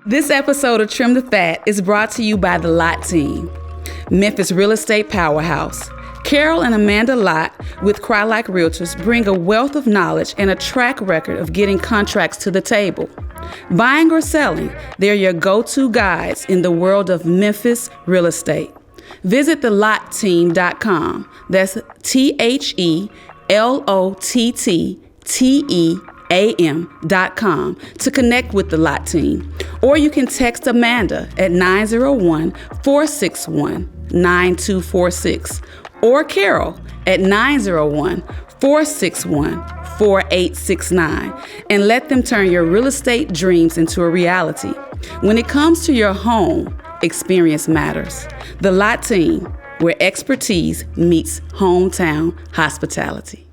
This episode of Trim the Fat is brought to you by the Lott team, Memphis real estate powerhouse. Carol and Amanda Lott with Cry Like Realtors bring a wealth of knowledge and a track record of getting contracts to the table. Buying or selling, they're your go-to guides in the world of Memphis real estate. Visit thelotteam.com. That's TheLottteam.com to connect with the Lott team. Or you can text Amanda at 901-461-9246 or Carol at 901-461-4869 and let them turn your real estate dreams into a reality. When it comes to your home, experience matters. The Lott team, where expertise meets hometown hospitality.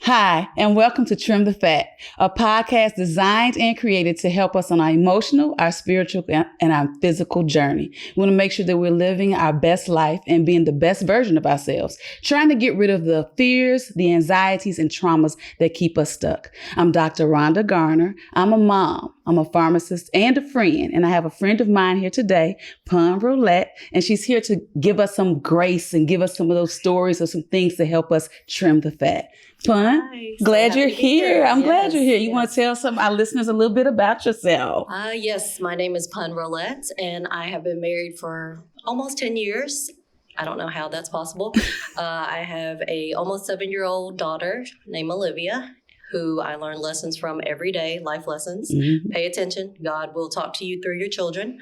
Hi, and welcome to Trim the Fat, a podcast designed and created to help us on our emotional, our spiritual, and our physical journey. We want to make sure that we're living our best life and being the best version of ourselves, trying to get rid of the fears, the anxieties, and traumas that keep us stuck. I'm Dr. Rhonda Garner. I'm a mom. I'm a pharmacist and a friend, and I have a friend of mine here today, Phuong Rolett, and she's here to give us some grace and give us some of those stories or some things to help us trim the fat. Phuong, glad you're here. I'm glad you're here. You want to tell some of our listeners a little bit about yourself? Yes, my name is Phuong Rolett, and I have been married for almost 10 years. I don't know how that's possible. I have a almost 7-year-old daughter named Olivia, who I learn lessons from every day, life lessons. Mm-hmm. Pay attention. God will talk to you through your children.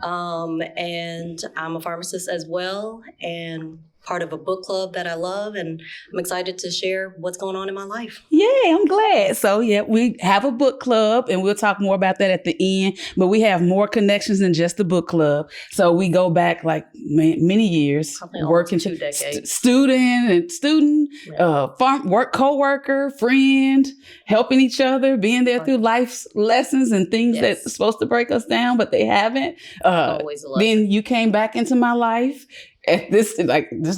And I'm a pharmacist as well, and part of a book club that I love, and I'm excited to share what's going on in my life. Yeah, I'm glad. So yeah, we have a book club, and we'll talk more about that at the end, but we have more connections than just the book club. So we go back like many years, working 2 decades. Student, co-worker, friend, helping each other, being there through life's lessons and things that's supposed to break us down, but they haven't. Always a lesson. Then you came back into my life at this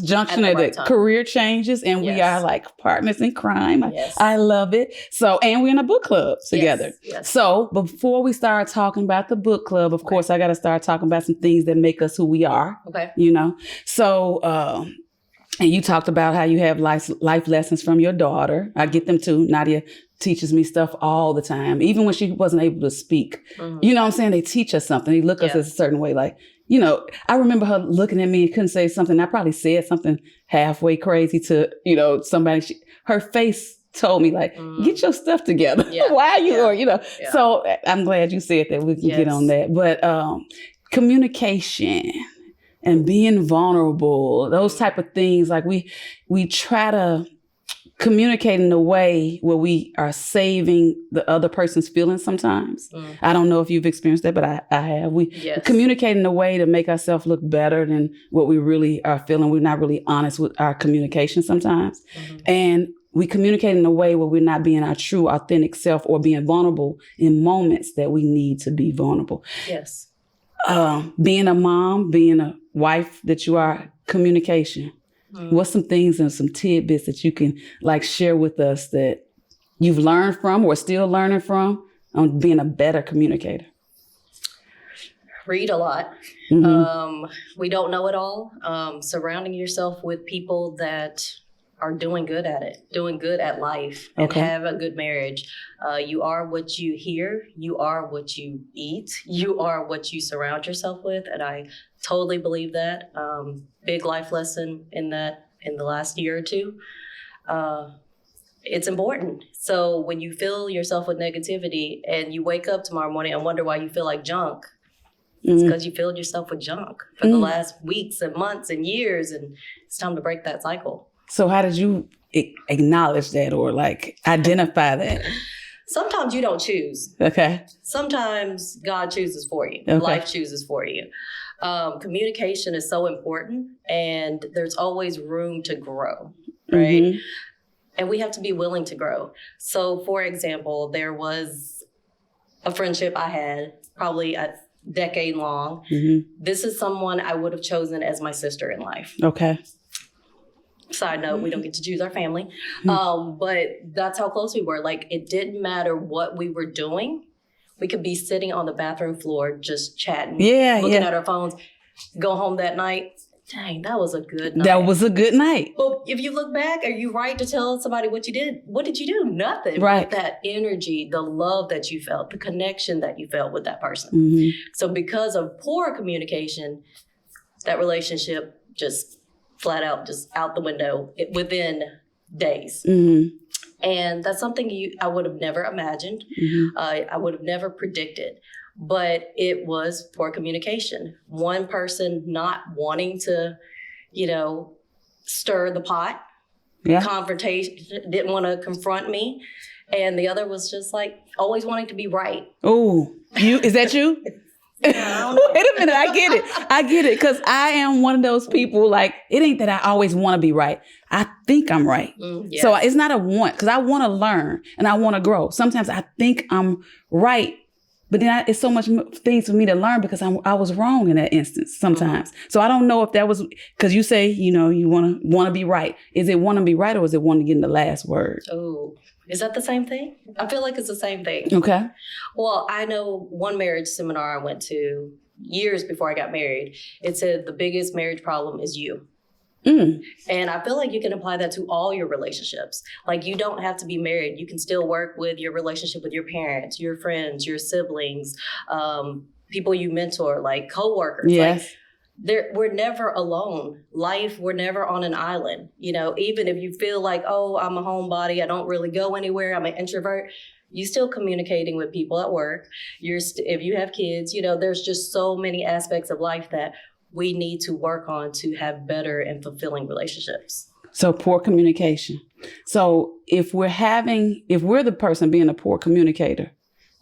junction of the career changes, and we are like partners in crime. I love it. So, and we're in a book club together. Yes. So before we start talking about the book club, of course, I got to start talking about some things that make us who we are. Okay. You know, so, and you talked about how you have life lessons from your daughter. I get them too. Nadia teaches me stuff all the time, even when she wasn't able to speak. Mm-hmm. You know what I'm saying? They teach us something. They look at us a certain way. Like, you know, I remember her looking at me and couldn't say something. I probably said something halfway crazy to, you know, somebody. Her face told me like, get your stuff together. Yeah. Why are you, or, you know. Yeah. So I'm glad you said that. We can get on that. But communication and being vulnerable, those type of things, like we try to communicate in a way where we are saving the other person's feelings sometimes. I don't know if you've experienced that, but I have. We communicate in a way to make ourselves look better than what we really are feeling. We're not really honest with our communication sometimes. Mm-hmm. And we communicate in a way where we're not being our true, authentic self or being vulnerable in moments that we need to be vulnerable. Yes. Being a mom, being a wife that you are, communication. What's some things and some tidbits that you can like share with us that you've learned from or still learning from on being a better communicator? Read a lot. Mm-hmm. We don't know it all. Surrounding yourself with people that are doing good at it, doing good at life, and have a good marriage. You are what you hear. You are what you eat. You are what you surround yourself with. And I totally believe that. Big life lesson in that in the last year or two. It's important. So when you fill yourself with negativity and you wake up tomorrow morning and wonder why you feel like junk, it's because you filled yourself with junk for the last weeks and months and years, and it's time to break that cycle. So how did you acknowledge that or like identify that? Sometimes you don't choose. Okay. Sometimes God chooses for you. Okay. Life chooses for you. Communication is so important, and there's always room to grow, right? And we have to be willing to grow. So, for example, there was a friendship I had, probably a decade long. This is someone I would have chosen as my sister in life. Okay. Side note, we don't get to choose our family. But that's how close we were. Like, it didn't matter what we were doing. We could be sitting on the bathroom floor just chatting, looking at our phones, go home that night. Dang, that was a good night. That was a good night. But if you look back, are you right to tell somebody what you did? What did you do? Nothing. Right. But that energy, the love that you felt, the connection that you felt with that person. So because of poor communication, that relationship just flat out, just out the window within days. And that's something I would have never imagined. I would have never predicted. But it was poor communication. One person not wanting to, stir the pot, confrontation, didn't want to confront me. And the other was just like always wanting to be right. Oh, is that you? Yeah, wait a minute, I get it. Because I am one of those people, like, it ain't that I always want to be right. I think I'm right. Yes. So it's not a want, because I want to learn and I want to grow. Sometimes I think I'm right, but then it's so much things for me to learn because I was wrong in that instance sometimes. So I don't know if that was, because you say, you want to be right. Is it want to be right, or is it want to get in the last word? Oh, is that the same thing? I feel like it's the same thing. Okay. Well, I know one marriage seminar I went to years before I got married. It said the biggest marriage problem is you. And I feel like you can apply that to all your relationships. Like, you don't have to be married. You can still work with your relationship with your parents, your friends, your siblings, people you mentor, like coworkers. Yes. Like, we're never alone. We're never on an island. Even if you feel like, oh, I'm a homebody, I don't really go anywhere, I'm an introvert, you still communicating with people at work. If you have kids, there's just so many aspects of life that we need to work on to have better and fulfilling relationships. So poor communication. So if we're the person being a poor communicator,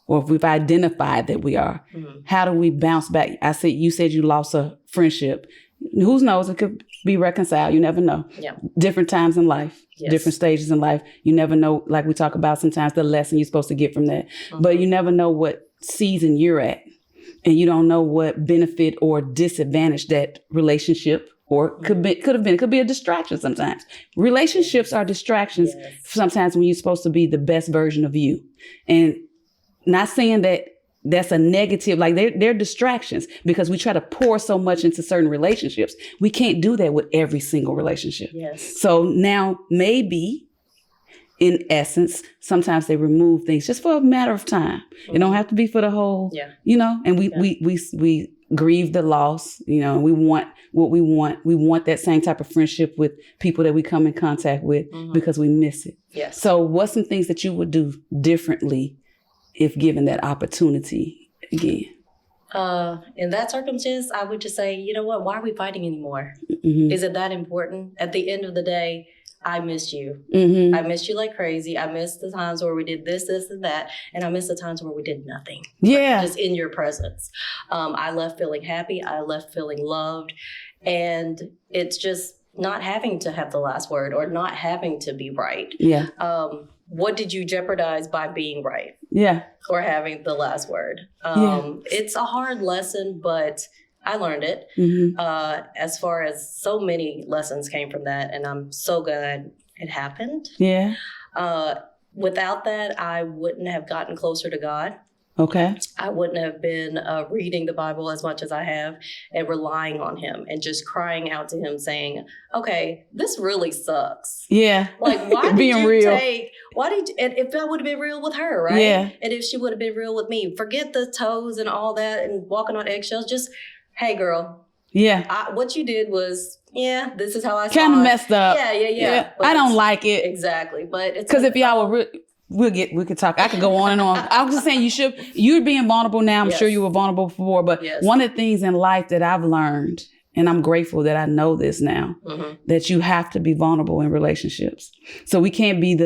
or if we've identified that we are, how do we bounce back? You said you lost a friendship. Who knows? It could be reconciled. You never know. Yeah. Different times in life, different stages in life. You never know, like we talk about sometimes, the lesson you're supposed to get from that. But you never know what season you're at. And you don't know what benefit or disadvantage that relationship, or could be a distraction sometimes. Relationships are distractions sometimes when you're supposed to be the best version of you. And not saying that that's a negative, like they're distractions, because we try to pour so much into certain relationships. We can't do that with every single relationship. Yes. So now maybe, in essence, sometimes they remove things just for a matter of time. It don't have to be for the whole, and we grieve the loss, we want what we want. We want that same type of friendship with people that we come in contact with because we miss it. Yes. So what's some things that you would do differently if given that opportunity again? In that circumstance, I would just say, you know what, why are we fighting anymore? Is it that important? At the end of the day, I missed you. I missed you like crazy. I missed the times where we did this, and that. And I missed the times where we did nothing. Yeah. Just in your presence. I left feeling happy. I left feeling loved. And it's just not having to have the last word or not having to be right. Yeah. What did you jeopardize by being right? Yeah. Or having the last word? It's a hard lesson, but I learned it. As far as so many lessons came from that, and I'm so glad it happened. Yeah. Without that, I wouldn't have gotten closer to God. Okay. I wouldn't have been reading the Bible as much as I have and relying on him and just crying out to him saying, okay, this really sucks. Yeah. Like, why being did you real. and if I would have been real with her, right? Yeah. And if she would have been real with me, forget the toes and all that and walking on eggshells, just, hey girl. Yeah. What you did was, this is how I saw it. Kind of messed up. Yeah. I don't like it. Exactly. But it's because if y'all were we could talk. I could go on and on. I was just saying you're being vulnerable now. I'm sure you were vulnerable before, but one of the things in life that I've learned, and I'm grateful that I know this now, that you have to be vulnerable in relationships. So we can't be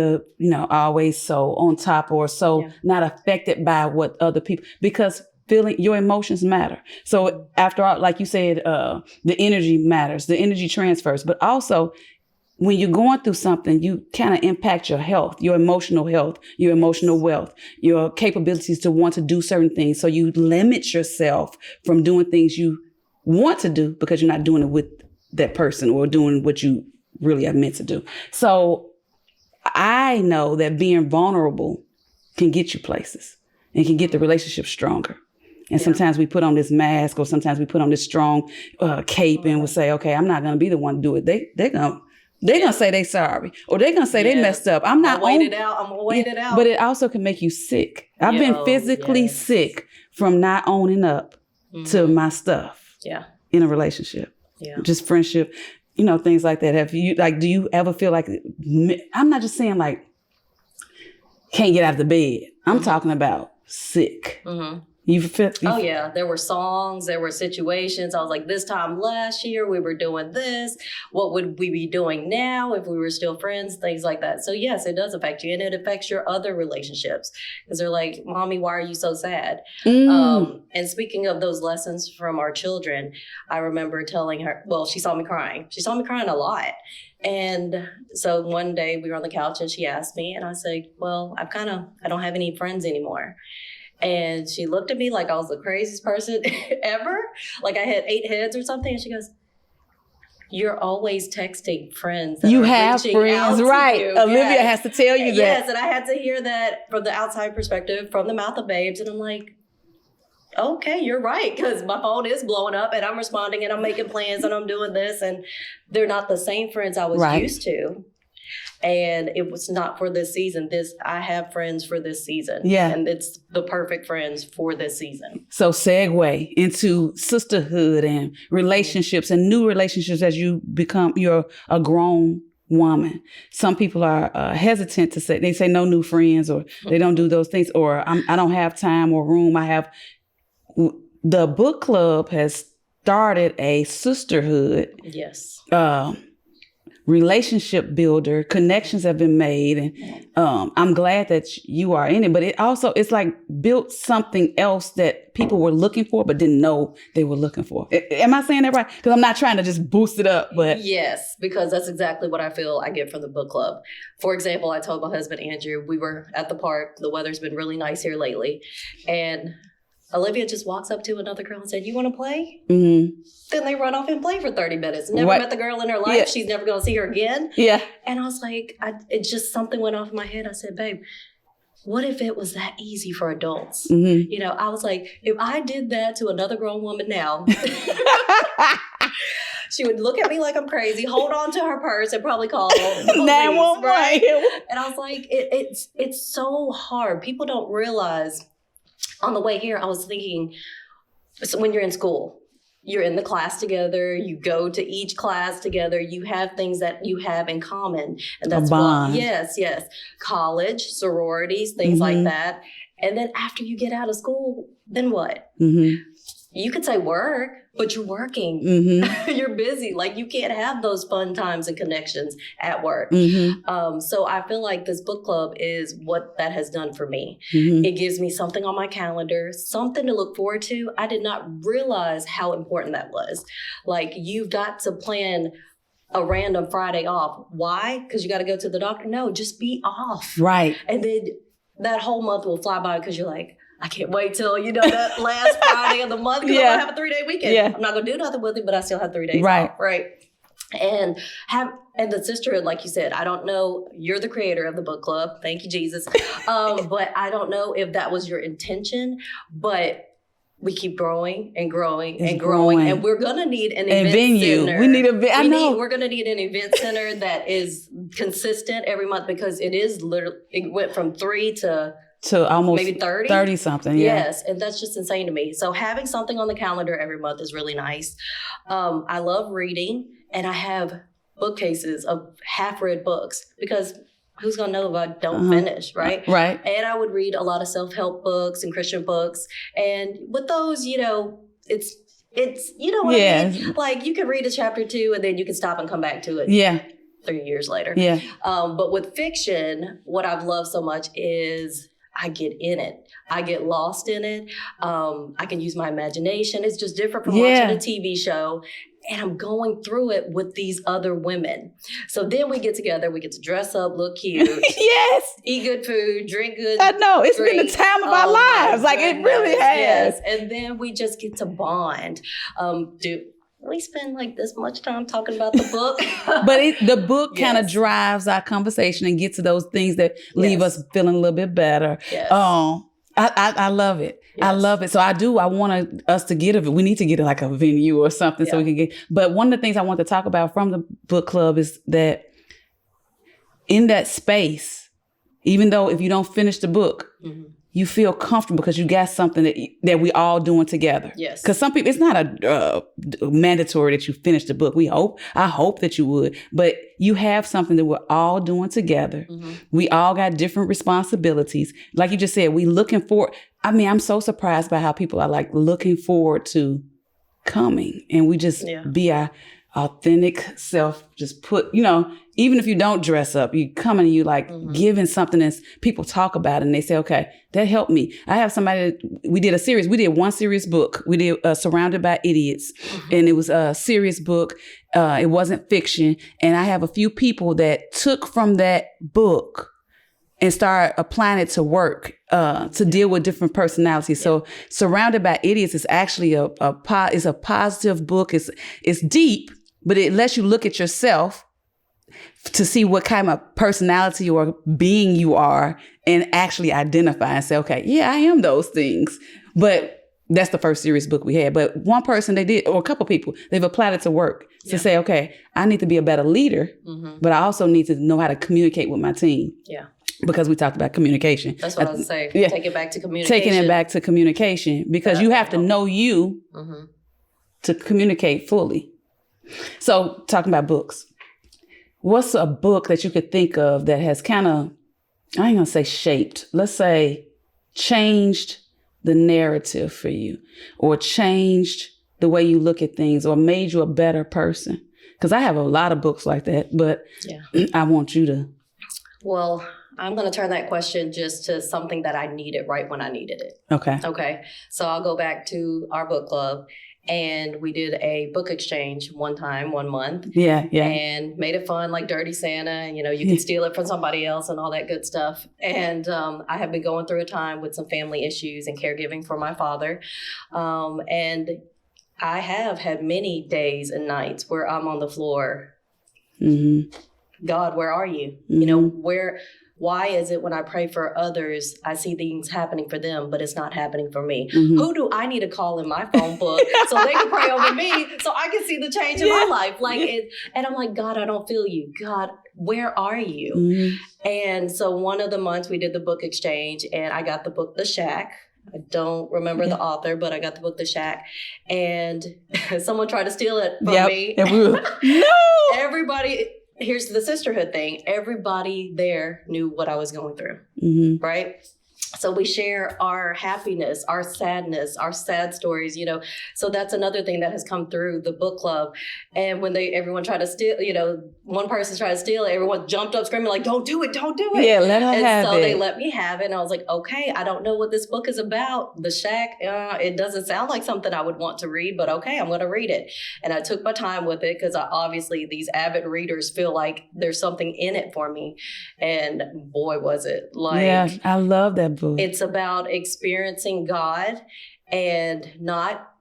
always so on top or so not affected by what other people, because your emotions matter. So after all, like you said, the energy matters, the energy transfers, but also when you're going through something, you kind of impact your health, your emotional wealth, your capabilities to want to do certain things. So you limit yourself from doing things you want to do because you're not doing it with that person or doing what you really are meant to do. So I know that being vulnerable can get you places and can get the relationship stronger. And sometimes we put on this mask, or sometimes we put on this strong cape, and we'll say, okay, I'm not going to be the one to do it. They're going to say they sorry, or they're going to say they messed up. I'm not going to wait it out. I'm going to wait it out. But it also can make you sick. I've been physically sick from not owning up to my stuff in a relationship, just friendship, things like that. Have you, do you ever feel like, I'm not just saying like, can't get out of the bed. I'm talking about sick. Oh yeah, there were songs, there were situations. I was like, this time last year we were doing this. What would we be doing now if we were still friends? Things like that. So yes, it does affect you, and it affects your other relationships because they're like, "Mommy, why are you so sad?" And speaking of those lessons from our children, I remember telling her. Well, she saw me crying. She saw me crying a lot. And so one day we were on the couch and she asked me, and I said, "Well, I don't have any friends anymore." And she looked at me like I was the craziest person ever. Like I had 8 heads or something. And she goes, "You're always texting friends. You have friends, right? Olivia has to tell you that. Yes, and I had to hear that from the outside perspective, from the mouth of babes. And I'm like, okay, you're right. Because my phone is blowing up and I'm responding and I'm making plans and I'm doing this. And they're not the same friends I was used to. And it was not for this season. I have friends for this season. Yeah. And it's the perfect friends for this season. So segue into sisterhood and relationships and new relationships as you're a grown woman. Some people are hesitant to say, they say no new friends, or they don't do those things, or I don't have time or room. The book club has started a sisterhood. Yes. Relationship builder. Connections have been made, and I'm glad that you are in it. But it's like built something else that people were looking for but didn't know they were looking for. Am I saying that right? Because I'm not trying to just boost it up, but yes, because that's exactly what I feel I get from the book club. For example, I told my husband Andrew, we were at the park. The weather's been really nice here lately, and Olivia just walks up to another girl and said, "You want to play?" Mm-hmm. Then they run off and play for 30 minutes. Never met the girl in her life. Yeah. She's never going to see her again. Yeah. And I was like, it just something went off in my head. I said, "Babe, what if it was that easy for adults?" Mm-hmm. I was like, if I did that to another grown woman now, she would look at me like I'm crazy, hold on to her purse, and probably call the police, right? And I was like, it's so hard. People don't realize. On the way here, I was thinking, so when you're in school, you're in the class together, you go to each class together, you have things that you have in common. And that's why, yes. College, sororities, things like that. And then after you get out of school, then what? Mm-hmm. You could say work, but you're working. Mm-hmm. You're busy. Like you can't have those fun times and connections at work. Mm-hmm. So I feel like this book club is what that has done for me. Mm-hmm. It gives me something on my calendar, something to look forward to. I did not realize how important that was. Like you've got to plan a random Friday off. Why? Because you got to go to the doctor? No, just be off. Right. And then that whole month will fly by because you're like, I can't wait till, that last Friday of the month because I'm going to have a 3-day weekend. Yeah. I'm not going to do nothing with it, but I still have 3 days off. Right. And the sisterhood, like you said, I don't know, you're the creator of the book club. Thank you, Jesus. But I don't know if that was your intention, but we keep growing and growing and growing. And we're going to need an event center. We need we're going to need an event center that is consistent every month because it went from 3 to almost maybe 30 something. Yeah. Yes. And that's just insane to me. So having something on the calendar every month is really nice. I love reading, and I have bookcases of half-read books because who's going to know if I don't finish, right? Right. And I would read a lot of self-help books and Christian books. And with those, it's what I mean? Like you can read a chapter 2 and then you can stop and come back to it. Yeah. 3 years later. Yeah. But with fiction, what I've loved so much is I get in it. I get lost in it. I can use my imagination. It's just different from watching a TV show. and I'm going through it with these other women. So then we get together, we get to dress up, look cute. Yes. Eat good food, drink good I know. It's drinks. been the time of our lives. Like, it really has. Yes. And then we just get to bond. We spend like this much time talking about the book. But the book kind of drives our conversation and gets to those things that leave us feeling a little bit better. Yes. I love it. Yes. I love it. So I want us to get it. We need to get it like a venue or something so we can get. But one of the things I want to talk about from the book club is that in that space, even though if you don't finish the book, you feel comfortable because you got something that we all doing together. Yes. Because some people, it's not a mandatory that you finish the book. I hope that you would, but you have something that we're all doing together. We all got different responsibilities. Like you just said, we looking for, I'm so surprised by how people are like looking forward to coming, and we just be our authentic self, just put, even if you don't dress up, you come and you like giving something that people talk about and they say, okay, that helped me. I have somebody, we did one serious book. We did Surrounded by Idiots, and it was a serious book. It wasn't fiction. And I have a few people that took from that book and start applying it to work, to deal with different personalities. So Surrounded by Idiots is actually a positive book. It's deep, but it lets you look at yourself to see what kind of personality or being you are and actually identify and say, okay, yeah, I am those things. But that's the first serious book we had. But one person they did, or a couple people, they've applied it to work to say, okay, I need to be a better leader, but I also need to know how to communicate with my team. Yeah. Because we talked about communication. That's what I was saying. Yeah. Take it back to communication. Taking it back to communication, because you have to know you to communicate fully. So talking about books, what's a book that you could think of that has kind of, I ain't gonna say shaped, let's say changed the narrative for you, or changed the way you look at things, or made you a better person? Because I have a lot of books like that, but I want you to. Well, I'm going to turn that question just to something that I needed right when I needed it. Okay. So I'll go back to our book club, and we did a book exchange one month. Yeah. And made it fun, like Dirty Santa, and you can steal it from somebody else and all that good stuff. And I have been going through a time with some family issues and caregiving for my father. And I have had many days and nights where I'm on the floor. God, where are you? Why is it when I pray for others, I see things happening for them, but it's not happening for me? Who do I need to call in my phone book so they can pray over me so I can see the change in my life? And I'm like, God, I don't feel you. God, where are you? And so one of the months we did the book exchange, and I got the book, The Shack. I don't remember the author, but I got the book, The Shack. And someone tried to steal it from me. And we were, no! Everybody... Here's the sisterhood thing. Everybody there knew what I was going through, right? So we share our happiness, our sadness, our sad stories, So that's another thing that has come through the book club. And when everyone tried to steal, one person tried to steal it, everyone jumped up screaming like, don't do it. Yeah, let her have it. And so they let me have it. And I was like, okay, I don't know what this book is about. The Shack, it doesn't sound like something I would want to read, but okay, I'm going to read it. And I took my time with it because obviously these avid readers feel like there's something in it for me. And boy, was it yeah, I love that book. It's about experiencing God and not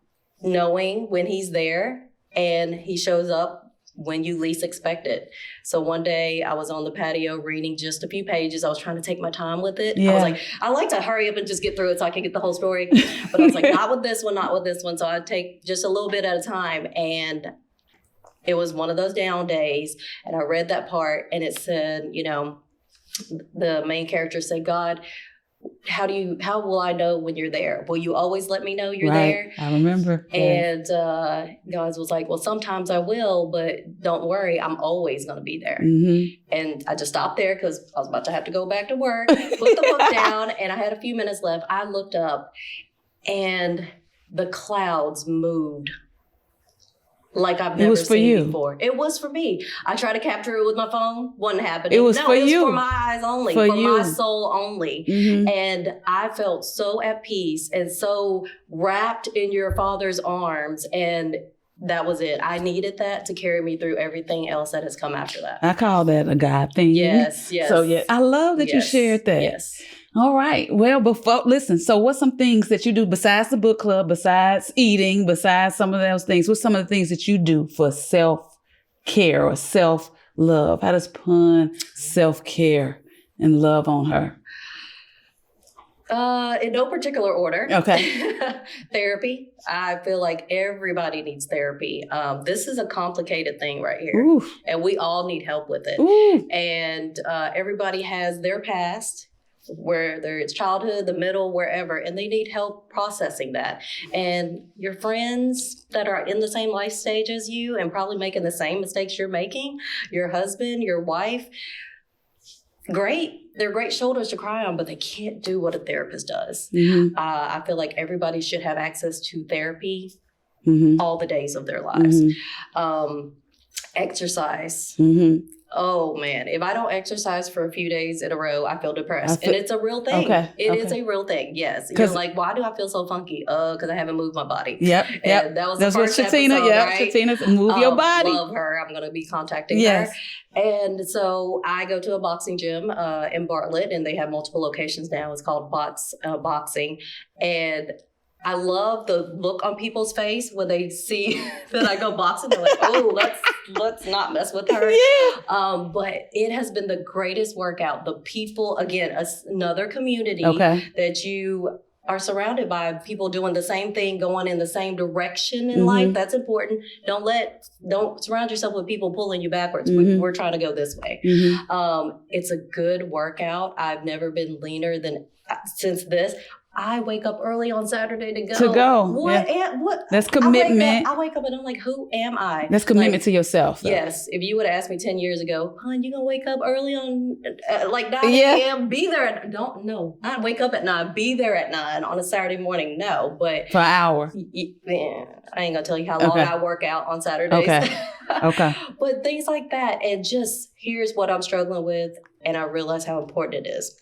knowing when he's there, and he shows up when you least expect it. So one day I was on the patio reading just a few pages. I was trying to take my time with it. I was like, I like to hurry up and just get through it so I can get the whole story. But I was like, not with this one. So I'd take just a little bit at a time. And it was one of those down days. And I read that part, and it said, the main character said, God, how will I know when you're there? Will you always let me know you're there? I remember. And God was like, well, sometimes I will, but don't worry, I'm always going to be there. And I just stopped there because I was about to have to go back to work, put the book down, and I had a few minutes left. I looked up, and the clouds moved like I've never seen before. It was for me. I tried to capture it with my phone. Wasn't happening. It was for my eyes only, for my soul only. And I felt so at peace and so wrapped in your Father's arms. And that was it. I needed that to carry me through everything else that has come after that. I call that a God thing. Yes. So yeah, I love that you shared that. Yes. All right. Well, listen, so what's some things that you do besides the book club, besides eating, besides some of those things? What's some of the things that you do for self-care or self-love? How does Pun self-care and love on her? In no particular order. Okay. Therapy. I feel like everybody needs therapy. This is a complicated thing right here. Ooh. And we all need help with it. Ooh. And everybody has their past, whether it's childhood, the middle, wherever, and they need help processing that. And your friends that are in the same life stage as you and probably making the same mistakes you're making, your husband, your wife, great. They're great shoulders to cry on, but they can't do what a therapist does. Mm-hmm. I feel like everybody should have access to therapy Mm-hmm. all the days of their lives. Mm-hmm. Exercise. Mm-hmm. Oh man, if I don't exercise for a few days in a row, I feel depressed. And it's a real thing. It is a real thing. Yes. You're like, why do I feel so funky? Because I haven't moved my body. Yep. And that was the first Shatina, episode, right? Shatina, move your body. Love her. I'm going to be contacting her. And so I go to a boxing gym in Bartlett, and they have multiple locations now. It's called Boxing. And I love the look on people's face when they see that I go boxing. They're like, oh, let's not mess with her. Yeah. But it has been the greatest workout. The people, again, another community that you are surrounded by people doing the same thing, going in the same direction in life. That's important. Don't surround yourself with people pulling you backwards. We're trying to go this way. It's a good workout. I've never been leaner than since this. I wake up early on Saturday to go. What? That's commitment. I wake up and I'm like, who am I? That's commitment to yourself. Though. Yes. If you would have asked me 10 years ago, hon, you gonna wake up early on like 9 a.m., be there not wake up at 9, be there at 9 on a Saturday morning. No, but for an hour. Yeah, I ain't gonna tell you how long I work out on Saturdays. Okay. But things like that. And just here's what I'm struggling with. And I realize how important it is.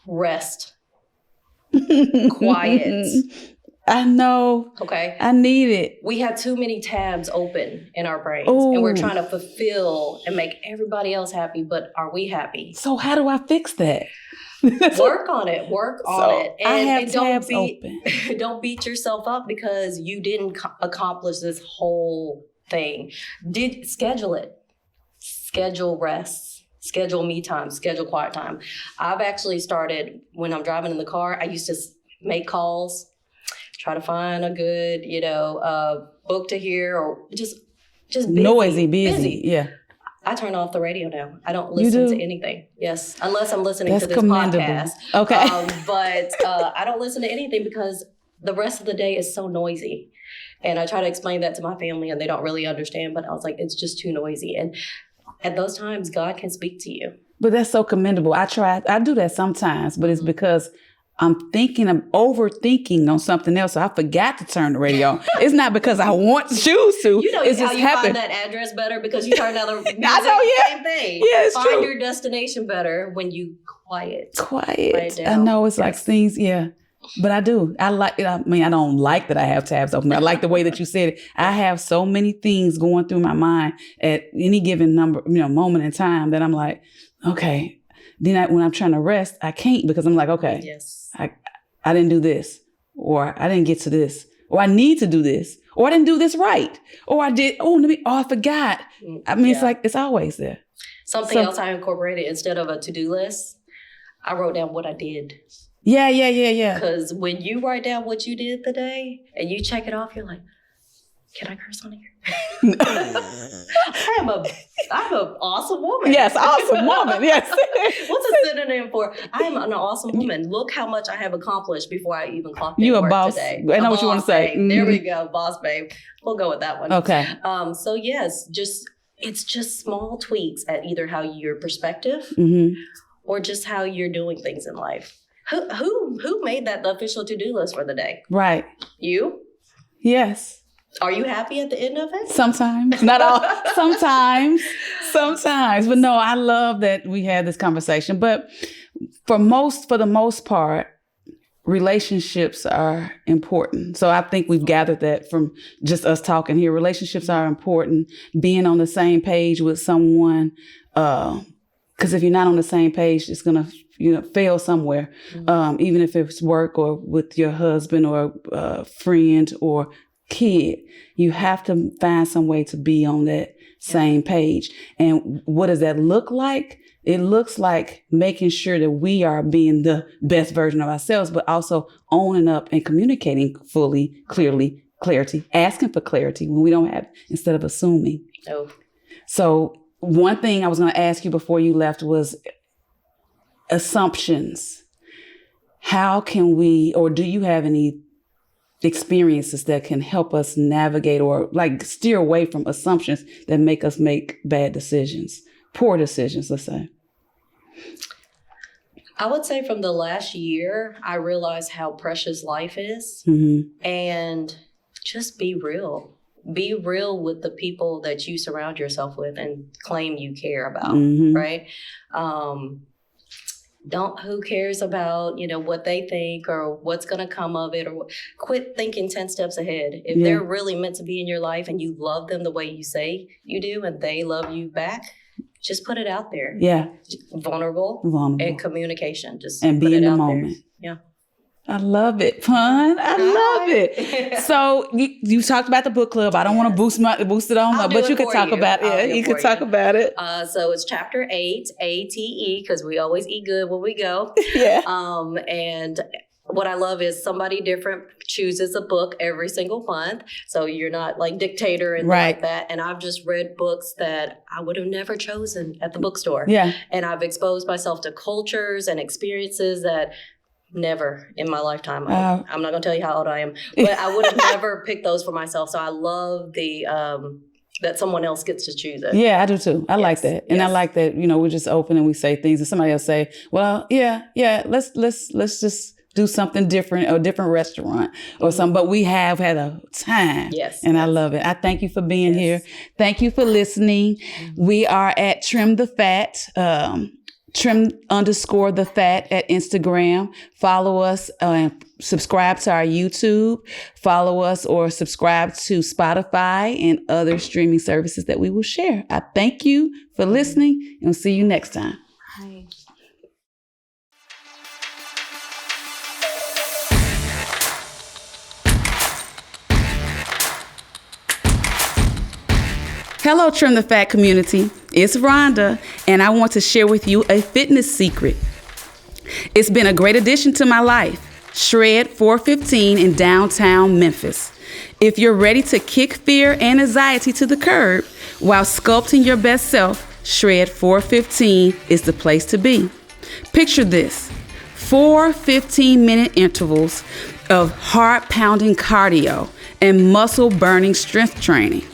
Rest. Quiet. I know. Okay. I need it. We have too many tabs open in our brains. And we're trying to fulfill and make everybody else happy, but are we happy? So how do I fix that? Work on it. And I have tabs open. Don't beat yourself up because you didn't accomplish this whole thing. Schedule it. Schedule rest. Schedule me time, schedule quiet time. I've actually started when I'm driving in the car, I used to make calls, try to find a good, book to hear or just busy. Yeah. I turn off the radio now. I don't listen to anything. Yes. Unless I'm listening to this podcast. Okay. But I don't listen to anything because the rest of the day is so noisy. And I try to explain that to my family and they don't really understand, but I was like, it's just too noisy. And at those times, God can speak to you. But that's so commendable. I do that sometimes, but it's because I'm overthinking on something else. So I forgot to turn the radio on. It's not because I want to choose to. It's how you find that address better because you turn down the music. Same thing. Yeah, it's find true. your destination better when you quiet. I know it's like things, But I do. I don't like that I have tabs open. I like the way that you said it. I have so many things going through my mind at any given moment in time that I'm like, okay. Then when I'm trying to rest, I can't because I'm like, okay, I didn't do this, or I didn't get to this, or I need to do this, or I didn't do this right, or I did. I forgot. It's like it's always there. Something else I incorporated instead of a to-do list. I wrote down what I did. Yeah. Because when you write down what you did today and you check it off, you're like, can I curse on here? I'm an awesome woman. Yes, awesome woman. Yes. What's a synonym for I am an awesome woman? Look how much I have accomplished before I even clocked in work boss today. I know what you want to say. Mm-hmm. There we go, boss babe. We'll go with that one. Okay. So yes, it's just small tweaks at either how your perspective or just how you're doing things in life. Who made that the official to-do list for the day? Right. You? Yes. Are you happy at the end of it? Sometimes. Not all. Sometimes. But no, I love that we had this conversation. But for the most part, relationships are important. So I think we've gathered that from just us talking here. Relationships are important. Being on the same page with someone, because if you're not on the same page, it's gonna fail somewhere. Even if it's work or with your husband or friend or kid, you have to find some way to be on that same page. And what does that look like? It looks like making sure that we are being the best version of ourselves, but also owning up and communicating fully, clarity, asking for clarity when we don't have, instead of assuming. Oh. So one thing I was going to ask you before you left was assumptions. How can we, or do you have any experiences that can help us navigate or like steer away from assumptions that make us make bad decisions? Poor decisions, let's say. I would say from the last year, I realized how precious life is. And just be real. Be real with the people that you surround yourself with and claim you care about, right? Who cares about, what they think or what's going to come of it, or quit thinking 10 steps ahead. If they're really meant to be in your life and you love them the way you say you do and they love you back, just put it out there. Yeah. Vulnerable. And communication. Just and be in the moment. There. Yeah. I love it, Phuong. I love it. So you talked about the book club. I don't want to boost it on, but you could talk about it. Yeah, you could talk about it. So it's chapter 8, ATE, because we always eat good when we go. Yeah. And what I love is somebody different chooses a book every single month. So you're not like dictator and like that. And I've just read books that I would have never chosen at the bookstore. Yeah. And I've exposed myself to cultures and experiences that never in my lifetime. I'm not going to tell you how old I am, but I would have never picked those for myself. So I love the that someone else gets to choose it. Yeah, I do too. I like that. And I like that, we're just open and we say things and somebody else say, well, let's just do something different, or a different restaurant or something. But we have had a time. Yes. And I love it. I thank you for being here. Thank you for listening. We are at Trim the Fat, trim_the fat at Instagram. Follow us and subscribe to our YouTube. Follow us or subscribe to Spotify and other streaming services that we will share. I thank you for listening and we'll see you next time. Bye. Hello, Trim the Fat community. It's Rhonda, and I want to share with you a fitness secret. It's been a great addition to my life. Shred 415 in downtown Memphis. If you're ready to kick fear and anxiety to the curb while sculpting your best self, Shred 415 is the place to be. Picture this: 4 15-minute intervals of heart-pounding cardio and muscle-burning strength training.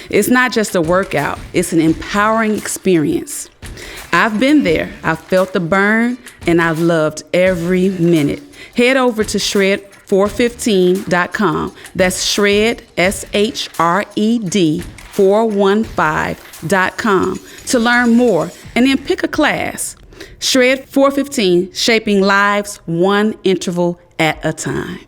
It's not just a workout, it's an empowering experience. I've been there, I've felt the burn, and I've loved every minute. Head over to shred415.com. That's shred, SHRED 415.com to learn more and then pick a class. Shred 415, shaping lives one interval at a time.